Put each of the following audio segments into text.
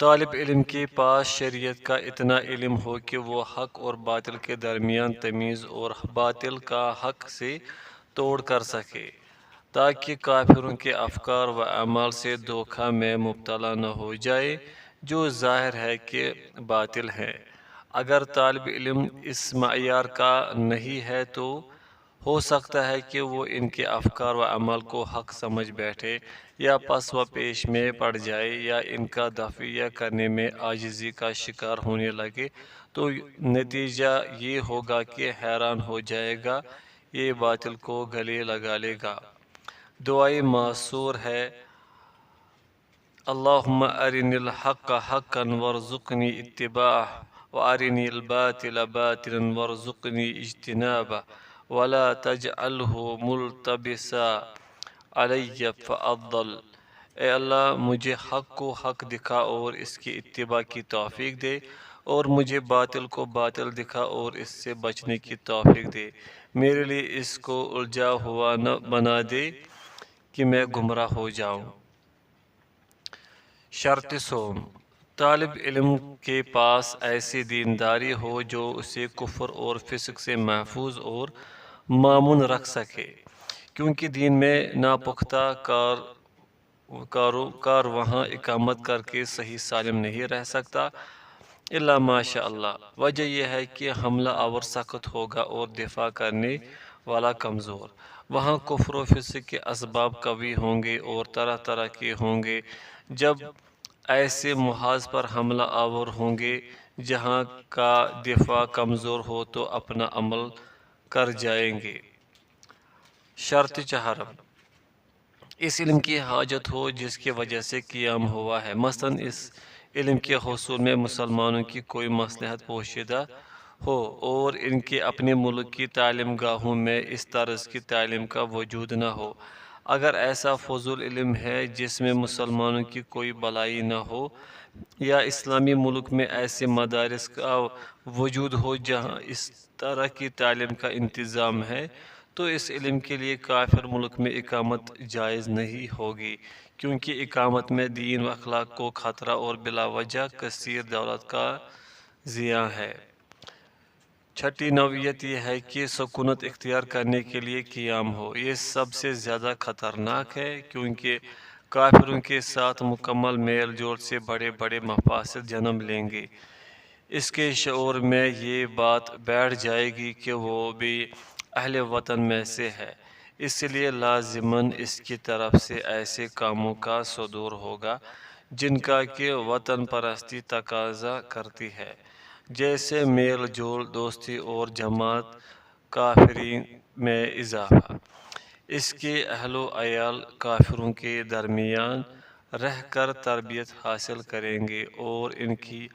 طالب علم کے پاس شریعت کا اتنا علم ہو کہ وہ حق اور باطل کے درمیان تمیز اور باطل کا حق سے توڑ کر سکے، تاکہ کافروں کے افکار و اعمال سے دھوکہ میں مبتلا نہ ہو جائے جو ظاہر ہے کہ باطل ہے۔ اگر طالب علم اس معیار کا نہیں ہے تو ہو سکتا ہے کہ وہ ان کے افکار و عمل کو حق سمجھ بیٹھے یا پس و پیش میں پڑ جائے یا ان کا دفعہ کرنے میں عاجزی کا شکار ہونے لگے، تو نتیجہ یہ ہوگا کہ حیران ہو جائے گا، یہ باطل کو گلے لگا لے گا۔ دعائے معصور ہے: اللہم ارنی الحق حقا وارزقنی اتباعہ وارنی الباطل باطلا وارزقنی اجتنابہ ولا تجعلہ ملتبسا علی فاضل۔ اے اللہ، مجھے حق کو حق دکھا اور اس کی اتباع کی توفیق دے، اور مجھے باطل کو باطل دکھا اور اس سے بچنے کی توفیق دے، میرے لیے اس کو الجھا ہوا نہ بنا دے کہ میں گمراہ ہو جاؤں۔ شرط سوم: طالب علم کے پاس ایسی دینداری ہو جو اسے کفر اور فسق سے محفوظ اور مامون رکھ سکے، کیونکہ دین میں ناپختہ کار وہاں اقامت کر کے صحیح سالم نہیں رہ سکتا الا ماشاء اللہ۔ وجہ یہ ہے کہ حملہ آور سخت ہوگا اور دفاع کرنے والا کمزور۔ وہاں کفر و فسق کے اسباب قوی ہوں گے اور طرح طرح کے ہوں گے۔ جب ایسے محاذ پر حملہ آور ہوں گے جہاں کا دفاع کمزور ہو تو اپنا عمل کر جائیں گے۔ شرط چہارم: اس علم کی حاجت ہو جس کی وجہ سے قیام ہوا ہے، مثلاً اس علم کے حصول میں مسلمانوں کی کوئی مصلحت پوشیدہ ہو اور ان کے اپنے ملک کی تعلیم گاہوں میں اس طرز کی تعلیم کا وجود نہ ہو۔ اگر ایسا فضول علم ہے جس میں مسلمانوں کی کوئی بھلائی نہ ہو، یا اسلامی ملک میں ایسے مدارس کا وجود ہو جہاں اس طرح کی تعلیم کا انتظام ہے، تو اس علم کے لیے کافر ملک میں اقامت جائز نہیں ہوگی، کیونکہ اقامت میں دین و اخلاق کو خطرہ اور بلا وجہ کثیر دولت کا ضیاع ہے۔ چھٹی نوعیت یہ ہے کہ سکونت اختیار کرنے کے لیے قیام ہو۔ یہ سب سے زیادہ خطرناک ہے، کیونکہ کافروں کے ساتھ مکمل میل جول سے بڑے بڑے مفاسد جنم لیں گے۔ اس کے شعور میں یہ بات بیٹھ جائے گی کہ وہ بھی اہل وطن میں سے ہے، اس لیے لازماً اس کی طرف سے ایسے کاموں کا صدور ہوگا جن کا کہ وطن پرستی تقاضا کرتی ہے، جیسے میل جول، دوستی اور جماعت کافرین میں اضافہ۔ اس کے اہل و عیال کافروں کے درمیان رہ کر تربیت حاصل کریں گے اور ان کی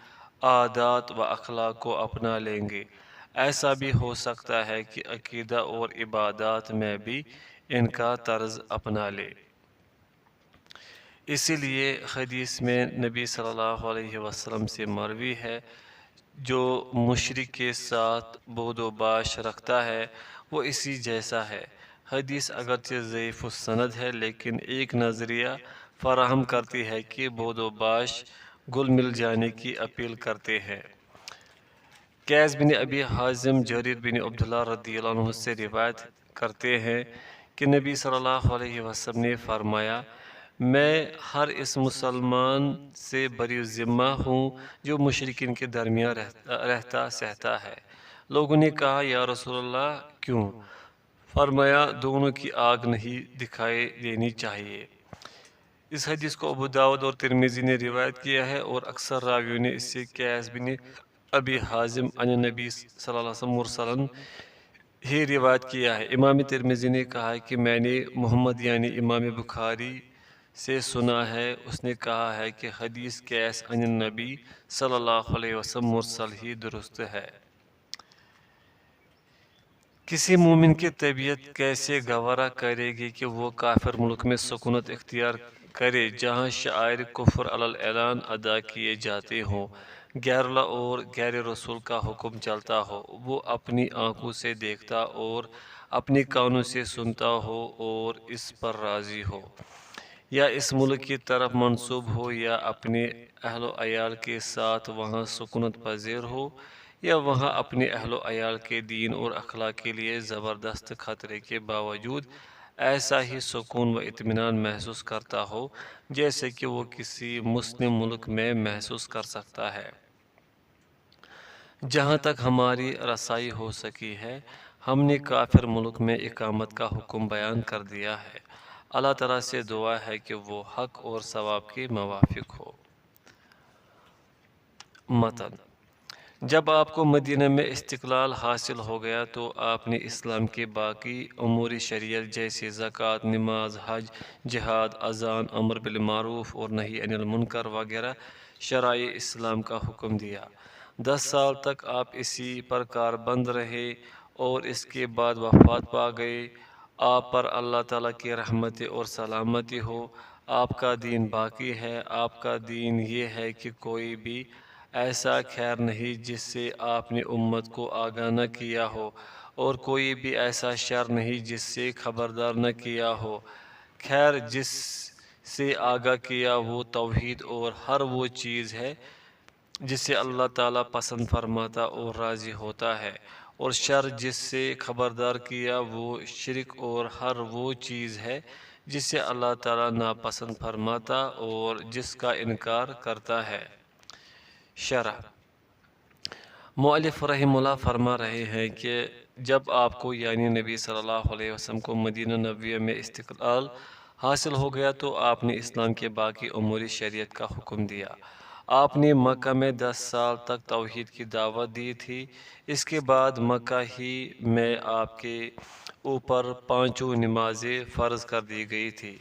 عادات و اخلاق کو اپنا لیں گے۔ ایسا بھی ہو سکتا ہے کہ عقیدہ اور عبادات میں بھی ان کا طرز اپنا لے۔ اسی لیے حدیث میں نبی صلی اللہ علیہ وسلم سے مروی ہے: جو مشرک کے ساتھ بود و باش رکھتا ہے وہ اسی جیسا ہے۔ حدیث اگرچہ ضعیف السند ہے لیکن ایک نظریہ فراہم کرتی ہے کہ بود و باش گل مل جانے کی اپیل کرتے ہیں۔ قیس بن ابی حازم جریر بن عبداللہ رضی اللہ عنہ سے روایت کرتے ہیں کہ نبی صلی اللہ علیہ وسلم نے فرمایا: میں ہر اس مسلمان سے بری ذمہ ہوں جو مشرکین کے درمیان رہتا سہتا ہے۔ لوگوں نے کہا: یا رسول اللہ، کیوں؟ فرمایا: دونوں کی آگ نہیں دکھائی دینی چاہیے۔ اس حدیث کو ابو داؤد اور ترمذی نے روایت کیا ہے اور اکثر راویوں نے اس سے قیس بن ابی حازم عن نبی صلی اللہ علیہ وسلم مرسلاً ہی روایت کیا ہے۔ امام ترمذی نے کہا کہ میں نے محمد یعنی امام بخاری سے سنا ہے، اس نے کہا ہے کہ حدیث قیس عن نبی صلی اللہ علیہ وسلم مرسل ہی درست ہے۔ کسی مومن کی طبیعت کیسے گوارا کرے گی کہ وہ کافر ملک میں سکونت اختیار کرے جہاں شعائر کفر علی الاعلان ادا کیے جاتے ہوں، غیر اللہ اور غیر رسول کا حکم چلتا ہو، وہ اپنی آنکھوں سے دیکھتا اور اپنی کانوں سے سنتا ہو اور اس پر راضی ہو۔ یا اس ملک کی طرف منسوب ہو یا اپنے اہل و عیال کے ساتھ وہاں سکونت پذیر ہو یا وہاں اپنے اہل و عیال کے دین اور اخلاق کے لیے زبردست خطرے کے باوجود ایسا ہی سکون و اطمینان محسوس کرتا ہو جیسے کہ وہ کسی مسلم ملک میں محسوس کر سکتا ہے۔ جہاں تک ہماری رسائی ہو سکی ہے ہم نے کافر ملک میں اقامت کا حکم بیان کر دیا ہے۔ اللہ تعالیٰ سے دعا ہے کہ وہ حق اور ثواب کے موافق ہو۔ متن: جب آپ کو مدینہ میں استقلال حاصل ہو گیا تو آپ نے اسلام کے باقی امور شریعت جیسے زکوٰۃ، نماز، حج، جہاد، اذان، امر بالمعروف اور نہی عن المنکر وغیرہ شرائع اسلام کا حکم دیا۔ 10 سال تک آپ اسی پر کاربند رہے اور اس کے بعد وفات پا گئے۔ آپ پر اللہ تعالیٰ کی رحمت اور سلامتی ہو۔ آپ کا دین باقی ہے۔ آپ کا دین یہ ہے کہ کوئی بھی ایسا خیر نہیں جس سے آپ نے امت کو آگاہ نہ کیا ہو، اور کوئی بھی ایسا شر نہیں جس سے خبردار نہ کیا ہو۔ خیر جس سے آگاہ کیا وہ توحید اور ہر وہ چیز ہے جسے اللہ تعالیٰ پسند فرماتا اور راضی ہوتا ہے، اور شر جس سے خبردار کیا وہ شرک اور ہر وہ چیز ہے جسے اللہ تعالیٰ ناپسند فرماتا اور جس کا انکار کرتا ہے۔ شرح: مؤلف رحمہ اللہ فرما رہے ہیں کہ جب آپ کو یعنی نبی صلی اللہ علیہ وسلم کو مدینہ نبویہ میں استقلال حاصل ہو گیا تو آپ نے اسلام کے باقی امور شریعت کا حکم دیا۔ آپ نے مکہ میں 10 سال تک توحید کی دعوت دی تھی۔ اس کے بعد مکہ ہی میں آپ کے اوپر 5 نمازیں فرض کر دی گئی تھی۔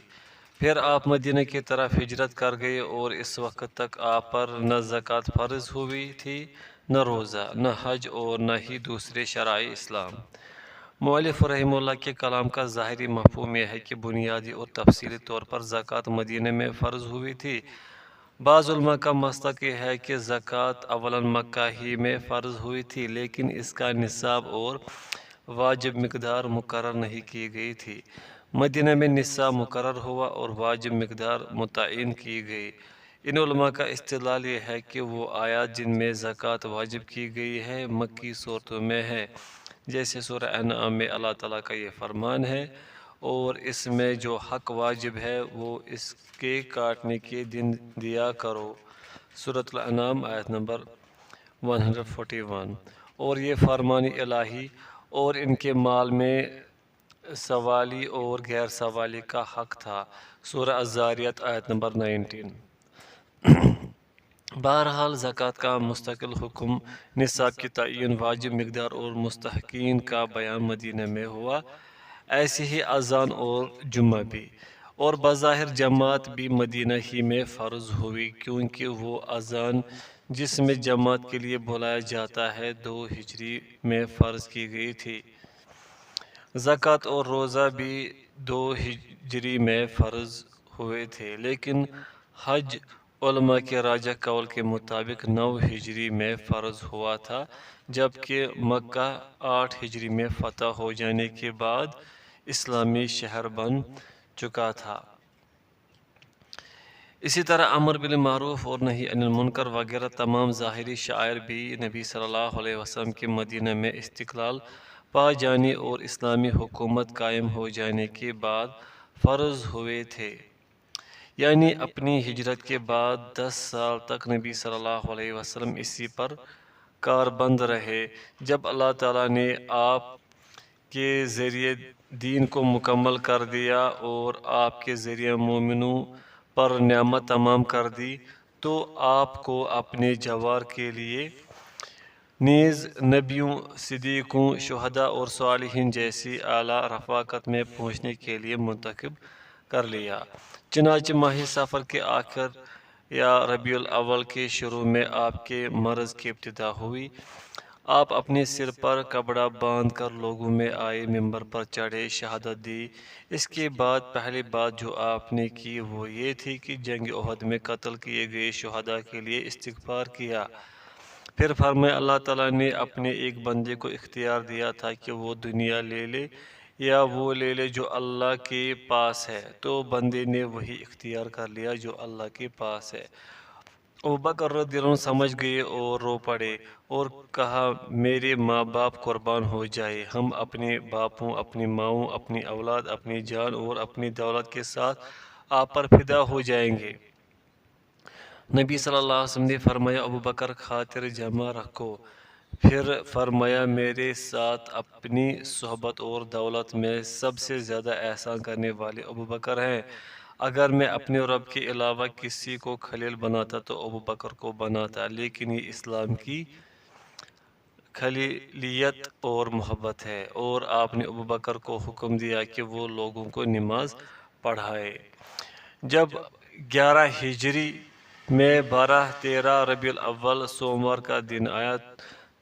پھر آپ مدینہ کی طرف ہجرت کر گئے اور اس وقت تک آپ پر نہ زکوٰۃ فرض ہوئی تھی، نہ روزہ، نہ حج اور نہ ہی دوسرے شرائع اسلام۔ مؤلف رحمہ اللہ کے کلام کا ظاہری مفہوم یہ ہے کہ بنیادی اور تفصیلی طور پر زکوٰۃ مدینہ میں فرض ہوئی تھی۔ بعض علماء کا مسلک یہ ہے کہ زکوٰۃ اولاً مکہ ہی میں فرض ہوئی تھی لیکن اس کا نصاب اور واجب مقدار مقرر نہیں کی گئی تھی۔ مدینہ میں نصاب مقرر ہوا اور واجب مقدار متعین کی گئی۔ ان علماء کا استدلال یہ ہے کہ وہ آیات جن میں زکوٰۃ واجب کی گئی ہے مکی صورتوں میں ہے، جیسے سورہ انعام میں اللہ تعالیٰ کا یہ فرمان ہے، اور اس میں جو حق واجب ہے وہ اس کے کاٹنے کے دن دیا کرو، سورۃ الانعام آیت نمبر 141۔ اور یہ فرمان الہی اور ان کے مال میں سوالی اور غیر سوالی کا حق تھا، سورہ الذاریات آیت نمبر 19۔ بہرحال زکوٰۃ کا مستقل حکم، نصاب کی تعین، واجب مقدار اور مستحقین کا بیان مدینہ میں ہوا۔ ایسے ہی اذان اور جمعہ بھی، اور بظاہر جماعت بھی مدینہ ہی میں فرض ہوئی، کیونکہ وہ اذان جس میں جماعت کے لیے بلایا جاتا ہے 2 ہجری میں فرض کی گئی تھی۔ زکوٰۃ اور روزہ بھی 2 ہجری میں فرض ہوئے تھے، لیکن حج علماء کے راجح قول کے مطابق 9 ہجری میں فرض ہوا تھا، جبکہ مکہ 8 ہجری میں فتح ہو جانے کے بعد اسلامی شہر بن چکا تھا۔ اسی طرح امر بالمعروف اور نہی عن المنکر وغیرہ تمام ظاہری شعائر بھی نبی صلی اللہ علیہ وسلم کے مدینہ میں استقلال پا جانے اور اسلامی حکومت قائم ہو جانے کے بعد فرض ہوئے تھے۔ یعنی اپنی ہجرت کے بعد 10 سال تک نبی صلی اللہ علیہ وسلم اسی پر کاربند رہے۔ جب اللہ تعالیٰ نے آپ کے ذریعے دین کو مکمل کر دیا اور آپ کے ذریعے مومنوں پر نعمت تمام کر دی تو آپ کو اپنے جوار کے لیے نیز نبیوں، صدیقوں، شہداء اور صالحین جیسی اعلیٰ رفاقت میں پہنچنے کے لیے منتخب کر لیا۔ چنانچہ ماہ سفر کے آخر یا ربیع الاول کے شروع میں آپ کے مرض کی ابتدا ہوئی۔ آپ اپنے سر پر کپڑا باندھ کر لوگوں میں آئے، ممبر پر چڑھے، شہادت دی۔ اس کے بعد پہلی بات جو آپ نے کی وہ یہ تھی کہ جنگ احد میں قتل کیے گئے شہداء کے لیے استغفار کیا۔ پھر فرمایا اللہ تعالیٰ نے اپنے ایک بندے کو اختیار دیا تھا کہ وہ دنیا لے لے یا وہ لے لے جو اللہ کے پاس ہے۔ تو بندے نے وہی اختیار کر لیا جو اللہ کے پاس ہے۔ ابوبکر رضی اللہ عنہ سمجھ گئے اور رو پڑے اور کہا میرے ماں باپ قربان ہو جائے، ہم اپنے باپوں، اپنی ماؤں، اپنی اولاد، اپنی جان اور اپنی دولت کے ساتھ آپ پر فدا ہو جائیں گے۔ نبی صلی اللہ علیہ وسلم نے فرمایا ابوبکر خاطر جمع رکھو، پھر فرمایا میرے ساتھ اپنی صحبت اور دولت میں سب سے زیادہ احسان کرنے والے ابوبکر ہیں۔ اگر میں اپنے رب کے علاوہ کسی کو خلیل بناتا تو ابوبکر کو بناتا، لیکن یہ اسلام کی خلیلیت اور محبت ہے۔ اور آپ نے ابوبکر کو حکم دیا کہ وہ لوگوں کو نماز پڑھائے۔ جب 11 ہجری میں 12-13 ربیع الاول سوموار کا دن آیا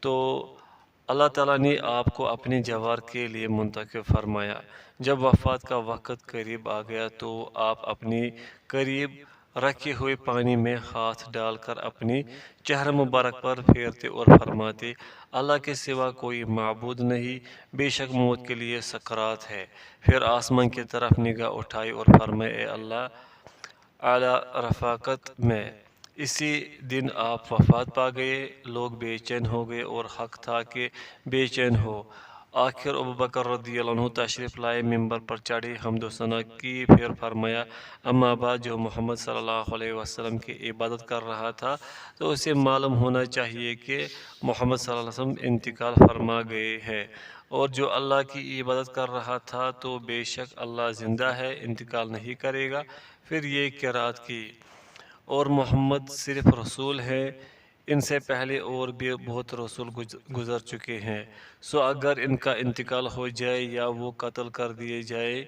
تو اللہ تعالیٰ نے آپ کو اپنے جوار کے لیے منتخب فرمایا۔ جب وفات کا وقت قریب آ گیا تو آپ اپنی قریب رکھے ہوئے پانی میں ہاتھ ڈال کر اپنی چہرہ مبارک پر پھیرتے اور فرماتے اللہ کے سوا کوئی معبود نہیں، بے شک موت کے لیے سکرات ہے۔ پھر آسمان کی طرف نگاہ اٹھائی اور فرمائے اے اللہ اعلی رفاقت میں اسی دن آپ وفات پا گئے، لوگ بے چین ہو گئے اور حق تھا کہ بے چین ہو۔ آخر ابوبکر رضی اللہ عنہ تشریف لائے، ممبر پر چڑھے، حمد و ثنا کی، پھر فرمایا اما بعد جو محمد صلی اللہ علیہ وسلم کی عبادت کر رہا تھا تو اسے معلوم ہونا چاہیے کہ محمد صلی اللہ علیہ وسلم انتقال فرما گئے ہیں، اور جو اللہ کی عبادت کر رہا تھا تو بے شک اللہ زندہ ہے، انتقال نہیں کرے گا۔ پھر یہ قرات کی اور محمد صرف رسول ہے، ان سے پہلے اور بھی بہت رسول گزر چکے ہیں، سو اگر ان کا انتقال ہو جائے یا وہ قتل کر دیے جائے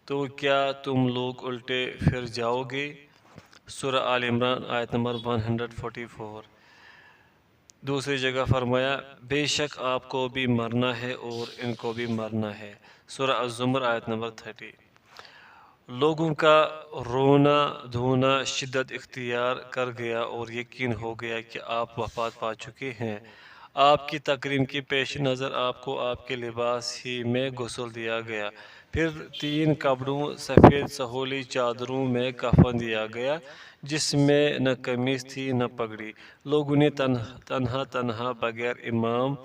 تو کیا تم لوگ الٹے پھر جاؤ گے؟ سورہ آل عمران آیت نمبر 144۔ دوسری جگہ فرمایا بے شک آپ کو بھی مرنا ہے اور ان کو بھی مرنا ہے، سورہ الزمر آیت نمبر 30۔ لوگوں کا رونا دھونا شدت اختیار کر گیا اور یقین ہو گیا کہ آپ وفات پا چکے ہیں۔ آپ کی تقریم کے پیش نظر آپ کو آپ کے لباس ہی میں غسل دیا گیا، پھر 3 کپڑوں سفید سہولی چادروں میں کفن دیا گیا جس میں نہ قمیص تھی نہ پگڑی۔ لوگوں نے تنہا بغیر امام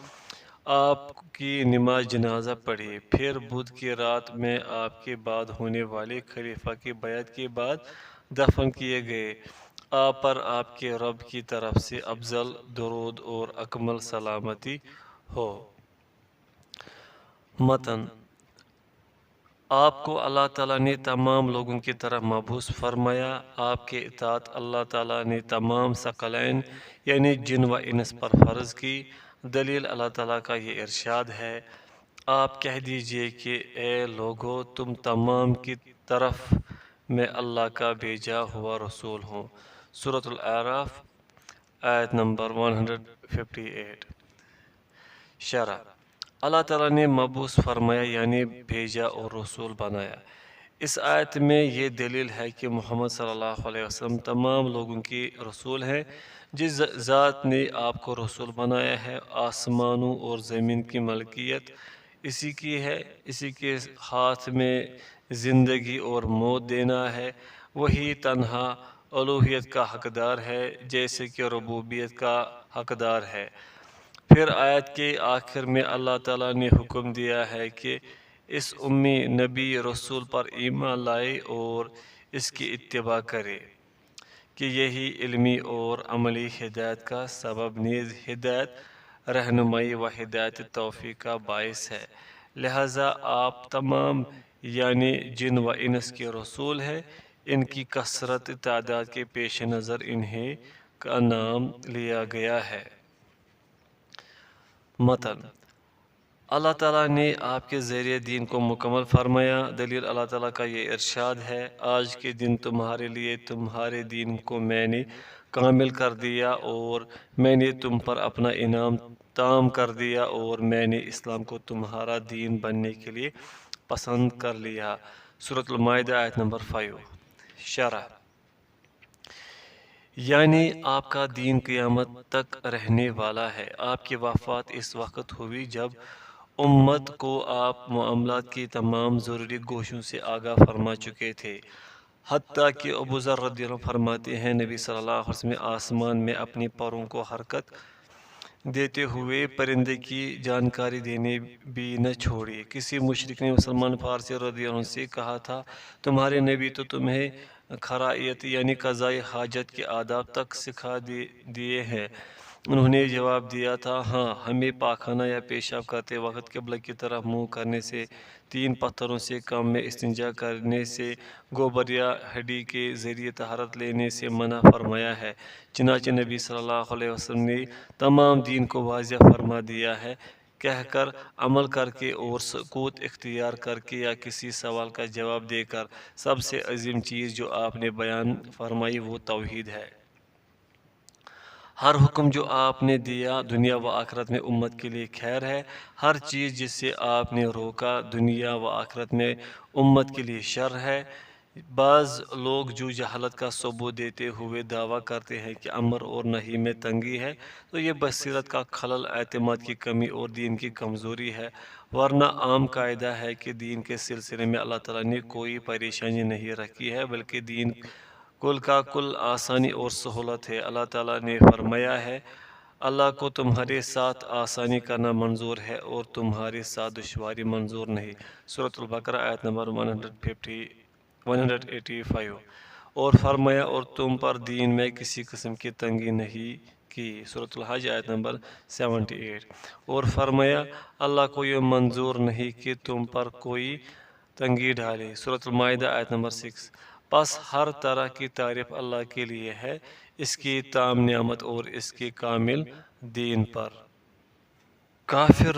آپ کی نماز جنازہ پڑھی، پھر بدھ کی رات میں آپ کے بعد ہونے والے خلیفہ کی بیعت کے بعد دفن کیے گئے۔ آپ پر آپ کے رب کی طرف سے افضل درود اور اکمل سلامتی ہو۔ متن آپ کو اللہ تعالیٰ نے تمام لوگوں کی طرح مبعوث فرمایا، آپ کے اطاعت اللہ تعالیٰ نے تمام ثقلین یعنی جن و انس پر فرض کی۔ دلیل اللہ تعالیٰ کا یہ ارشاد ہے آپ کہہ دیجئے کہ اے لوگو تم تمام کی طرف میں اللہ کا بھیجا ہوا رسول ہوں، سورۃ الاعراف آیت نمبر 158۔ شرح اللہ تعالیٰ نے مبعوث فرمایا یعنی بھیجا اور رسول بنایا۔ اس آیت میں یہ دلیل ہے کہ محمد صلی اللہ علیہ وسلم تمام لوگوں کی رسول ہیں۔ جس ذات نے آپ کو رسول بنایا ہے، آسمانوں اور زمین کی ملکیت اسی کی ہے، اسی کے ہاتھ میں زندگی اور موت دینا ہے، وہی تنہا الوہیت کا حقدار ہے جیسے کہ ربوبیت کا حقدار ہے۔ پھر آیت کے آخر میں اللہ تعالیٰ نے حکم دیا ہے کہ اس امی نبی رسول پر ایمان لائے اور اس کی اتباع کرے کہ یہی علمی اور عملی ہدایت کا سبب نیز ہدایت رہنمائی و ہدایت توفیق کا باعث ہے، لہذا آپ تمام یعنی جن و انس کے رسول ہیں۔ ان کی کثرت تعداد کے پیش نظر انہیں کا نام لیا گیا ہے۔ متن اللہ تعالیٰ نے آپ کے ذریعے دین کو مکمل فرمایا۔ دلیل اللہ تعالیٰ کا یہ ارشاد ہے آج کے دن تمہارے لیے تمہارے دین کو میں نے کامل کر دیا اور میں نے تم پر اپنا انعام تام کر دیا اور میں نے اسلام کو تمہارا دین بننے کے لیے پسند کر لیا، سورۃ المائدہ آیت نمبر 5۔ شرح یعنی آپ کا دین قیامت تک رہنے والا ہے۔ آپ کی وفات اس وقت ہوئی جب امت کو آپ معاملات کی تمام ضروری گوشوں سے آگاہ فرما چکے تھے، حتیٰ کہ ابو ذر رضی اللہ عنہ فرماتے ہیں نبی صلی اللہ علیہ وسلم نے آسمان میں اپنی پروں کو حرکت دیتے ہوئے پرندے کی جانکاری دینے بھی نہ چھوڑی۔ کسی مشرک نے سلمان فارسی رضی اللہ عنہ سے کہا تھا، تمہارے نبی تو تمہیں خرائط یعنی قضائے حاجت کے آداب تک سکھا دیے ہیں۔ انہوں نے جواب دیا تھا، ہاں، ہمیں پاخانہ یا پیشاب کرتے وقت قبلہ کی طرف منہ کرنے سے، 3 پتھروں سے کم میں استنجا کرنے سے، گوبر یا ہڈی کے ذریعے طہارت لینے سے منع فرمایا ہے۔ چنانچہ نبی صلی اللہ علیہ وسلم نے تمام دین کو واضح فرما دیا ہے، کہہ کر، عمل کر کے اور سکوت اختیار کر کے یا کسی سوال کا جواب دے کر، سب سے عظیم چیز جو آپ نے بیان فرمائی وہ توحید ہے۔ ہر حکم جو آپ نے دیا دنیا و آخرت میں امت کے لیے خیر ہے، ہر چیز جس سے آپ نے روکا دنیا و آخرت میں امت کے لیے شر ہے۔ بعض لوگ جو جہالت کا ثبوت دیتے ہوئے دعویٰ کرتے ہیں کہ امر اور نہی میں تنگی ہے، تو یہ بصیرت کا خلل، اعتماد کی کمی اور دین کی کمزوری ہے، ورنہ عام قاعدہ ہے کہ دین کے سلسلے میں اللہ تعالیٰ نے کوئی پریشانی نہیں رکھی ہے، بلکہ دین کل کا کل آسانی اور سہولت ہے۔ اللہ تعالیٰ نے فرمایا ہے، اللہ کو تمہارے ساتھ آسانی کرنا منظور ہے اور تمہارے ساتھ دشواری منظور نہیں۔ سورۃ البقرہ آیت نمبر 185۔ اور فرمایا، اور تم پر دین میں کسی قسم کی تنگی نہیں کی۔ سورۃ الحج آیت نمبر 78۔ اور فرمایا، اللہ کو یہ منظور نہیں کہ تم پر کوئی تنگی ڈالے۔ سورۃ المائدہ آیت نمبر 6۔ پس ہر طرح کی تعریف اللہ کے لیے ہے، اس کی تام نعمت اور اس کے کامل دین پر۔ کافر